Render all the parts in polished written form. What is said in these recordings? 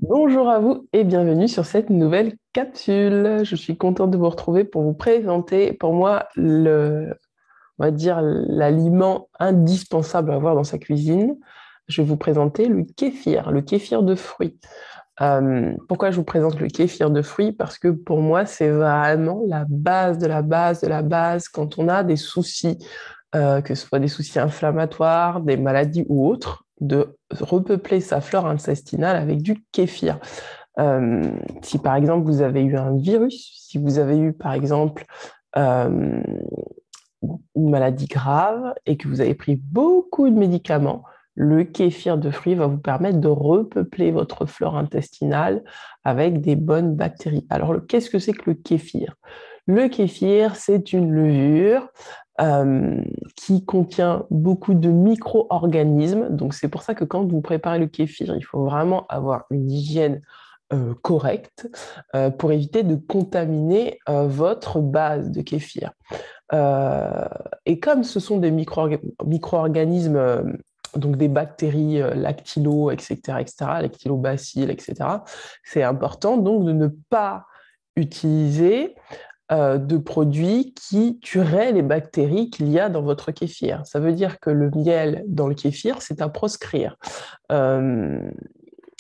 Bonjour à vous et bienvenue sur cette nouvelle capsule. Je suis contente de vous retrouver pour vous présenter, pour moi, on va dire l'aliment indispensable à avoir dans sa cuisine. Je vais vous présenter le kéfir de fruits. Pourquoi je vous présente le kéfir de fruits? Parce que pour moi, c'est vraiment la base de la base de la base quand on a des soucis, que ce soit des soucis inflammatoires, des maladies ou autres, de repeupler sa flore intestinale avec du kéfir. Si par exemple vous avez eu un virus, si vous avez eu par exemple euh, une maladie grave et que vous avez pris beaucoup de médicaments, le kéfir de fruits va vous permettre de repeupler votre flore intestinale avec des bonnes bactéries. Alors, qu'est-ce que c'est que le kéfir? Le kéfir, c'est une levure euh, qui contient beaucoup de micro-organismes. Donc, c'est pour ça que quand vous préparez le kéfir, il faut vraiment avoir une hygiène correcte pour éviter de contaminer votre base de kéfir. Euh, et comme ce sont des micro-organismes, donc des bactéries lactylo, etc., lactylobacilles, etc., c'est important donc de ne pas utiliser de produits qui tueraient les bactéries qu'il y a dans votre kéfir. Ça veut dire que le miel dans le kéfir, c'est à proscrire. Euh,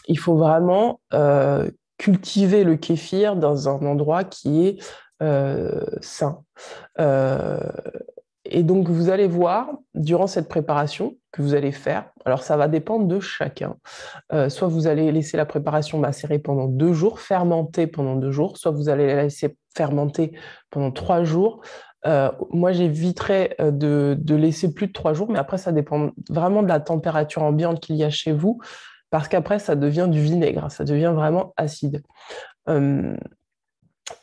il faut vraiment cultiver le kéfir dans un endroit qui est sain. Euh, et donc, vous allez voir, durant cette préparation que vous allez faire, alors ça va dépendre de chacun. Soit vous allez laisser la préparation macérer pendant 2 jours, fermenter pendant 2 jours, soit vous allez la laisser fermenter pendant 3 jours. Moi, j'éviterais de laisser plus de 3 jours, mais après, ça dépend vraiment de la température ambiante qu'il y a chez vous, parce qu'après, ça devient du vinaigre, ça devient vraiment acide. Euh,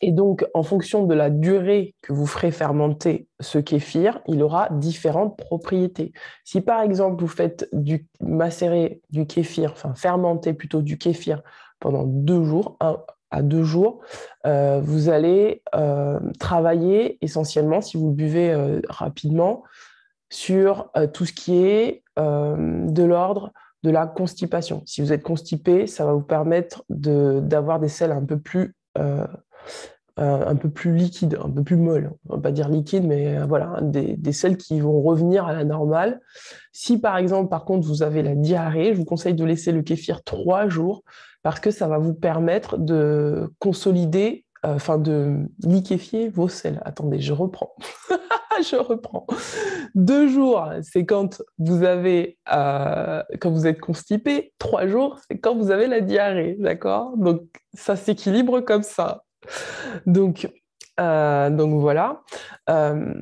et donc, en fonction de la durée que vous ferez fermenter ce kéfir, il aura différentes propriétés. Si par exemple vous faites du macérer du kéfir, enfin fermenter plutôt du kéfir pendant 2 jours, 1 à 2 jours, vous allez travailler essentiellement, si vous le buvez rapidement, sur tout ce qui est de l'ordre de la constipation. Si vous êtes constipé, ça va vous permettre d'avoir des selles un peu plus liquides, un peu plus molles. On va pas dire liquides, mais voilà, des selles qui vont revenir à la normale. Si par exemple, par contre, vous avez la diarrhée, je vous conseille de laisser le kéfir 3 jours parce que ça va vous permettre de consolider, enfin de liquéfier vos selles. Attendez, je reprends. Je reprends. 2 jours, c'est quand vous êtes constipé. 3 jours, c'est quand vous avez la diarrhée, d'accord? Donc, ça s'équilibre comme ça. Donc, donc voilà. Euh,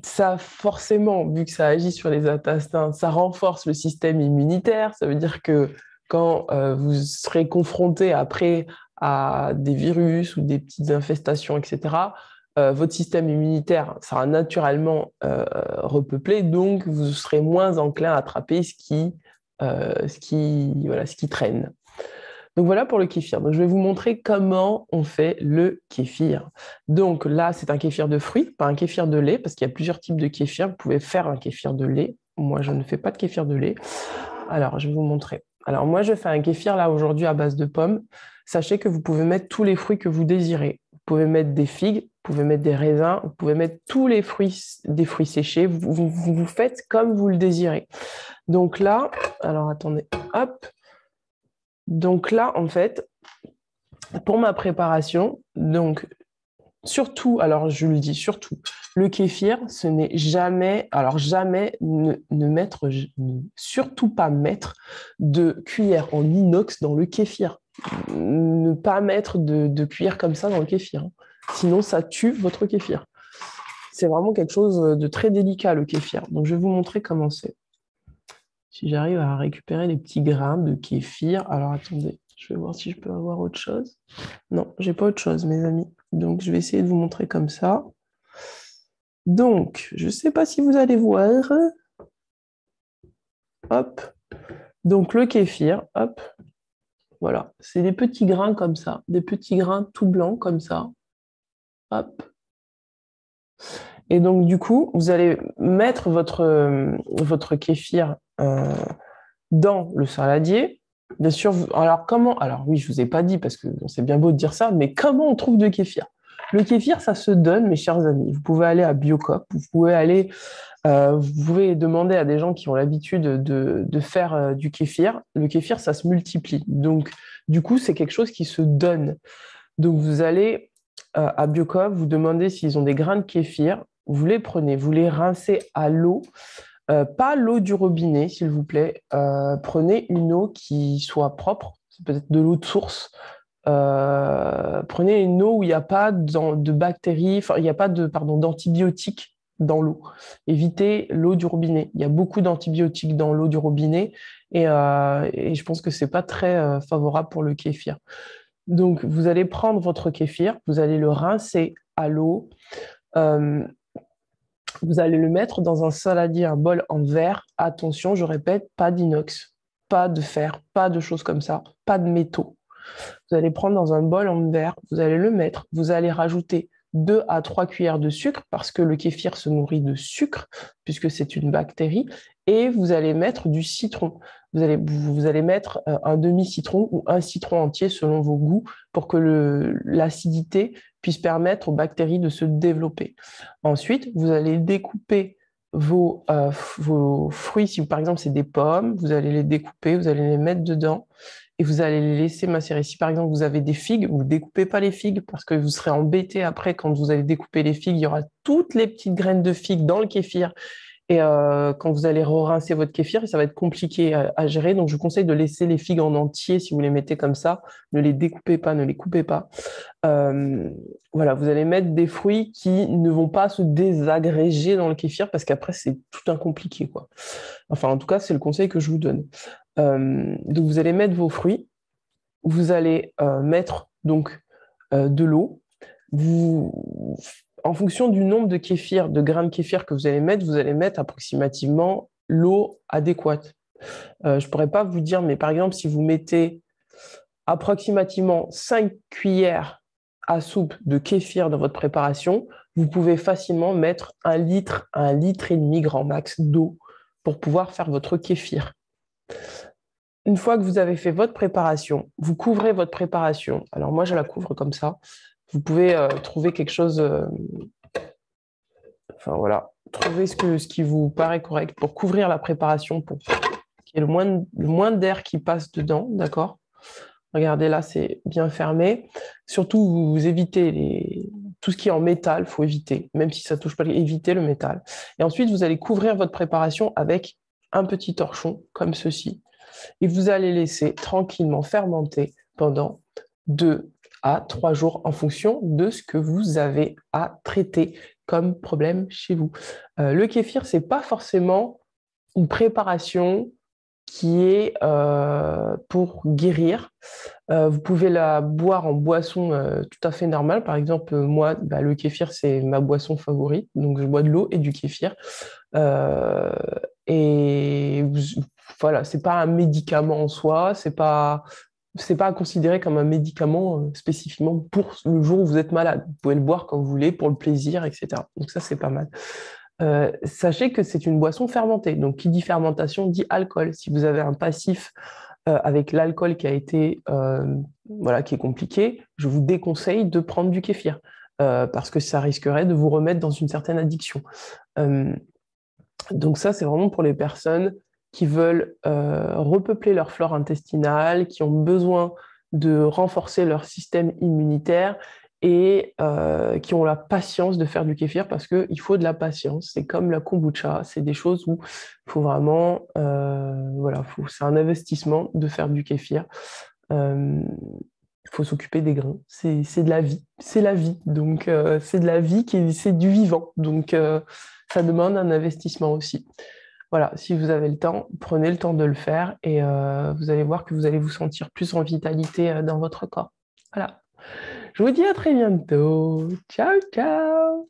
Ça, forcément, vu que ça agit sur les intestins, ça renforce le système immunitaire. Ça veut dire que quand vous serez confronté après à des virus ou des petites infestations, etc., votre système immunitaire sera naturellement repeuplé, donc vous serez moins enclin à attraper voilà, ce qui traîne. Donc voilà pour le kéfir. Donc je vais vous montrer comment on fait le kéfir. Donc là, c'est un kéfir de fruits, pas un kéfir de lait, parce qu'il y a plusieurs types de kéfir. Vous pouvez faire un kéfir de lait. Moi, je ne fais pas de kéfir de lait. Alors, je vais vous montrer. Alors moi, je fais un kéfir là aujourd'hui à base de pommes. Sachez que vous pouvez mettre tous les fruits que vous désirez. Vous pouvez mettre des figues, vous pouvez mettre des raisins, vous pouvez mettre tous les fruits, des fruits séchés. Vous faites comme vous le désirez. Donc là, alors attendez, hop. Donc là, en fait, pour ma préparation, donc surtout, alors je le dis surtout, le kéfir, ce n'est jamais, alors jamais surtout pas mettre de cuillère en inox dans le kéfir. Ne pas mettre de cuillère comme ça dans le kéfir, hein. Sinon, ça tue votre kéfir. C'est vraiment quelque chose de très délicat, le kéfir. Donc, je vais vous montrer comment c'est. Si j'arrive à récupérer les petits grains de kéfir. Alors, attendez, je vais voir si je peux avoir autre chose. Non, j'ai pas autre chose, mes amis. Donc, je vais essayer de vous montrer comme ça. Donc, je ne sais pas si vous allez voir. Hop. Donc, le kéfir, hop. Voilà. C'est des petits grains comme ça. Des petits grains tout blancs comme ça. Hop. Et donc, du coup, vous allez mettre votre kéfir dans le saladier. Bien sûr, alors comment? Alors oui, je vous ai pas dit parce que bon, c'est bien beau de dire ça, mais comment on trouve du kéfir? Le kéfir, ça se donne, mes chers amis. Vous pouvez aller à Biocop, vous pouvez demander à des gens qui ont l'habitude de faire du kéfir. Le kéfir, ça se multiplie. Donc, du coup, c'est quelque chose qui se donne. Donc, vous allez à Biocop, vous demandez s'ils ont des grains de kéfir. Vous les prenez, vous les rincez à l'eau. Pas l'eau du robinet, s'il vous plaît. Prenez une eau qui soit propre. C'est peut-être de l'eau de source. Prenez une eau où il n'y a pas de bactéries, enfin, il n'y a pas pardon, d'antibiotiques dans l'eau. Évitez l'eau du robinet. Il y a beaucoup d'antibiotiques dans l'eau du robinet et je pense que c'est pas très favorable pour le kéfir. Donc, vous allez prendre votre kéfir, vous allez le rincer à l'eau, euh, vous allez le mettre dans un saladier, un bol en verre. Attention, je répète, pas d'inox, pas de fer, pas de choses comme ça, pas de métaux. Vous allez prendre dans un bol en verre, vous allez le mettre, vous allez rajouter 2 à 3 cuillères de sucre parce que le kéfir se nourrit de sucre puisque c'est une bactérie et vous allez mettre du citron. Vous allez mettre un demi-citron ou un citron entier selon vos goûts pour que l'acidité puisse permettre aux bactéries de se développer. Ensuite, vous allez découper vos fruits. Si par exemple c'est des pommes, vous allez les découper, vous allez les mettre dedans et vous allez les laisser macérer. Si par exemple vous avez des figues, vous ne découpez pas les figues parce que vous serez embêté après quand vous allez découper les figues. Il y aura toutes les petites graines de figues dans le kéfir. Et quand vous allez rincer votre kéfir, ça va être compliqué à gérer. Donc, je vous conseille de laisser les figues en entier si vous les mettez comme ça. Ne les découpez pas, ne les coupez pas. Euh, voilà, vous allez mettre des fruits qui ne vont pas se désagréger dans le kéfir parce qu'après, c'est tout un compliqué, quoi. Enfin, en tout cas, c'est le conseil que je vous donne. Donc, vous allez mettre vos fruits. Vous allez mettre donc de l'eau. Vous, en fonction du nombre de kéfir, de grains de kéfir que vous allez mettre, vous allez mettre approximativement l'eau adéquate. Je ne pourrais pas vous dire, mais par exemple, si vous mettez approximativement 5 cuillères à soupe de kéfir dans votre préparation, vous pouvez facilement mettre 1 litre à 1,5 litre grand max d'eau pour pouvoir faire votre kéfir. Une fois que vous avez fait votre préparation, vous couvrez votre préparation. Alors moi, je la couvre comme ça. Vous pouvez trouver quelque chose, enfin voilà, trouver ce qui vous paraît correct pour couvrir la préparation, pour qu'il y ait le moins d'air qui passe dedans, d'accord? Regardez là, c'est bien fermé. Surtout, vous évitez tout ce qui est en métal, il faut éviter, même si ça ne touche pas, évitez le métal. Et ensuite, vous allez couvrir votre préparation avec un petit torchon, comme ceci. Et vous allez laisser tranquillement fermenter pendant 2 à 3 jours en fonction de ce que vous avez à traiter comme problème chez vous. Le kéfir, ce n'est pas forcément une préparation qui est pour guérir. Vous pouvez la boire en boisson tout à fait normale. Par exemple, moi, le kéfir, c'est ma boisson favorite. Donc, je bois de l'eau et du kéfir. Euh, et voilà, c'est pas un médicament en soi, c'est pas à considérer comme un médicament spécifiquement pour le jour où vous êtes malade. Vous pouvez le boire quand vous voulez, pour le plaisir, etc. Donc ça, c'est pas mal. Sachez que c'est une boisson fermentée. Donc, qui dit fermentation dit alcool. Si vous avez un passif avec l'alcool qui a été, voilà, qui est compliqué, je vous déconseille de prendre du kéfir parce que ça risquerait de vous remettre dans une certaine addiction. Donc ça, c'est vraiment pour les personnes qui veulent repeupler leur flore intestinale, qui ont besoin de renforcer leur système immunitaire et qui ont la patience de faire du kéfir parce qu'il faut de la patience. C'est comme la kombucha, c'est des choses où il faut vraiment, voilà, c'est un investissement de faire du kéfir. Il faut s'occuper des grains. C'est de la vie. C'est la vie. Donc, c'est de la vie, c'est du vivant. Donc, ça demande un investissement aussi. Voilà, si vous avez le temps, prenez le temps de le faire et vous allez voir que vous allez vous sentir plus en vitalité dans votre corps. Voilà. Je vous dis à très bientôt. Ciao, ciao!